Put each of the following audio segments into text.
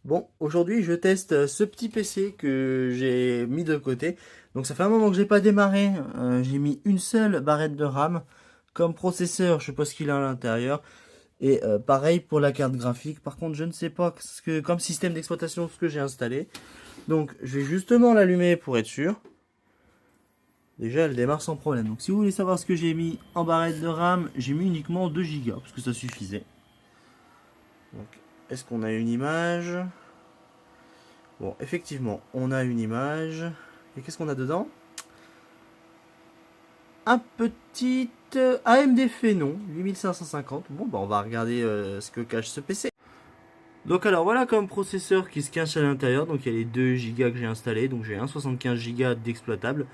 Bon, aujourd'hui je teste ce petit PC que j'ai mis de côté. Donc ça fait un moment que j'ai pas démarré. J'ai mis une seule barrette de RAM. Comme processeur, je sais pas ce qu'il a à l'intérieur. Et pareil pour la carte graphique. Par contre, je ne sais pas ce que, comme système d'exploitation ce que j'ai installé. Donc je vais justement l'allumer pour être sûr. Déjà, elle démarre sans problème. Donc si vous voulez savoir ce que j'ai mis en barrette de RAM, j'ai mis uniquement 2 Go parce que ça suffisait. Donc, est-ce qu'on a une image? Bon, effectivement, on a une image. Et qu'est-ce qu'on a dedans? Un petit AMD Phénon 8550. Bon, bah on va regarder ce que cache ce PC. Donc alors voilà comme processeur qui se cache à l'intérieur. Donc il y a les 2 Go que j'ai installés. Donc j'ai un 75 Go d'exploitable.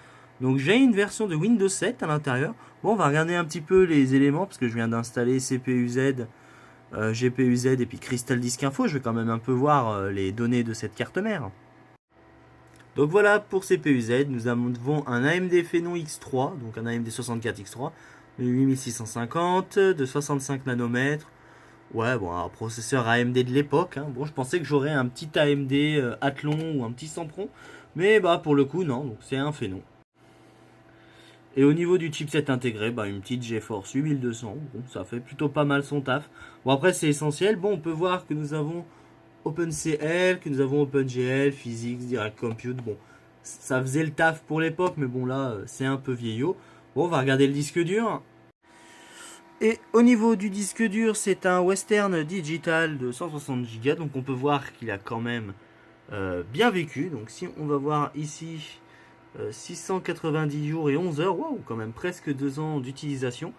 Donc j'ai une version de Windows 7 à l'intérieur. Bon, on va regarder un petit peu les éléments parce que je viens d'installer CPU-Z, GPU-Z et puis Crystal Disk Info. Je vais quand même un peu voir les données de cette carte mère. Donc voilà pour CPU-Z, nous avons un AMD Phénon X3, donc un AMD 64 X3 de 8650, de 65 nanomètres. Ouais, bon, un processeur AMD de l'époque. Hein. Bon, je pensais que j'aurais un petit AMD Athlon ou un petit Sempron, mais bah pour le coup non, donc c'est un Phénon. Et au niveau du chipset intégré, bah une petite GeForce 8200, bon, ça fait plutôt pas mal son taf. Bon après c'est essentiel, bon on peut voir que nous avons OpenCL, que nous avons OpenGL, Physics, Direct Compute. Bon, ça faisait le taf pour l'époque, mais bon là, c'est un peu vieillot. Bon, on va regarder le disque dur. Et au niveau du disque dur, c'est un Western Digital de 160 Go, donc on peut voir qu'il a quand même bien vécu. Donc si on va voir ici, 690 jours et 11 heures, waouh, quand même presque 2 ans d'utilisation.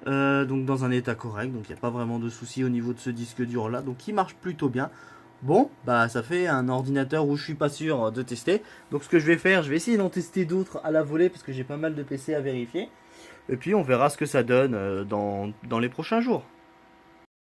Donc dans un état correct, donc il n'y a pas vraiment de souci au niveau de ce disque dur là, donc il marche plutôt bien. Bon, bah ça fait un ordinateur où je suis pas sûr de tester. Donc ce que je vais faire, je vais essayer d'en tester d'autres à la volée parce que j'ai pas mal de PC à vérifier. Et puis on verra ce que ça donne dans les prochains jours.